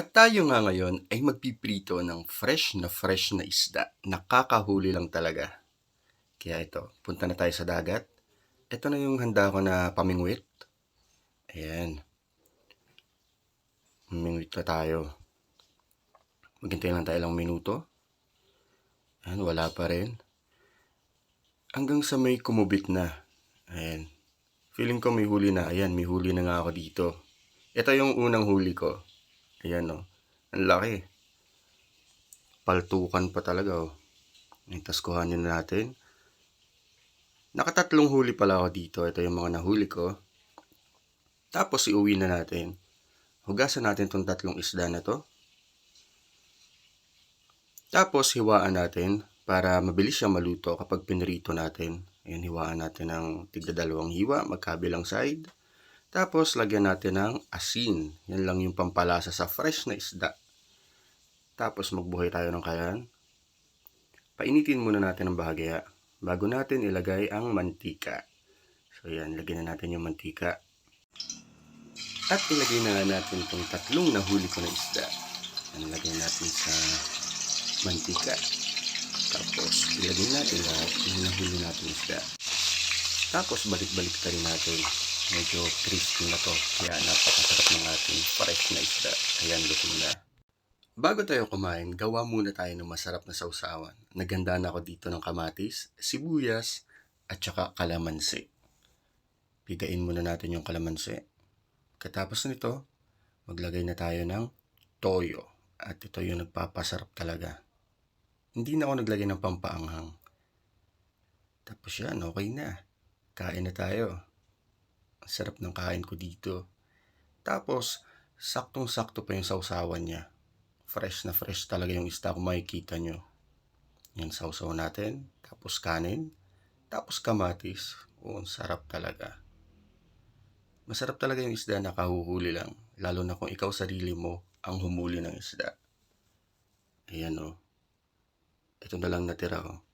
At tayo nga ngayon ay magpiprito ng fresh na isda. Nakakahuli lang talaga. Kaya ito, punta na tayo sa dagat. Ito na yung handa ko na pamingwit. Ayan. Pamingwit na tayo. Maghintay lang tayo ilang minuto. Ayan, wala pa rin. Hanggang sa may kumubit na. Ayan. Feeling ko may huli na. Ayan, may huli na nga ako dito. Ito yung unang huli ko. Ayan o. Ang laki. Paltukan pa talaga o. Tapos kuhanin na natin. Nakatatlong huli pala ako dito. Ito yung mga nahuli ko. Tapos iuwi na natin. Hugasan natin itong tatlong isda na to. Tapos hiwaan natin para mabilis siya maluto kapag pinrito natin. Ayan, hiwaan natin ng tigda-dalawang hiwa, magkabilang side. Tapos lagyan natin ng asin. Yan lang yung pampalasa sa fresh na isda. Tapos magbuhay tayo ng kalan. Painitin muna natin ang bahagya bago natin ilagay ang mantika. So yan, lagyan na natin yung mantika. At ilagay na natin itong tatlong nahuli ko na isda. Yan, lagyan natin sa mantika. Tapos ilagay natin lahat yung nahuli natin isda. Tapos balik-balik ta rin natin. Medyo crispy na to. Kaya napakasarap ng ating fresh na isda. Ayan, luto na. Bago tayo kumain, gawa muna tayo ng masarap na sausawan. Naganda na ako dito ng kamatis, sibuyas, at saka kalamansi. Pigain muna natin yung kalamansi. Katapos nito, maglagay na tayo ng toyo. At ito yung nagpapasarap talaga. Hindi na ako naglagay ng pampaanghang. Tapos yan, okay na. Kain na tayo. Ang sarap ng kain ko dito. Tapos, saktong-sakto pa yung sausawan niya. Fresh na fresh talaga yung isda kung makikita nyo. Yan, sausaw natin. Tapos kanin. Tapos kamatis. Oo, sarap talaga. Masarap talaga yung isda na kahuhuli lang. Lalo na kung ikaw sarili mo ang humuli ng isda. Ayan o. Ito na lang natira ko.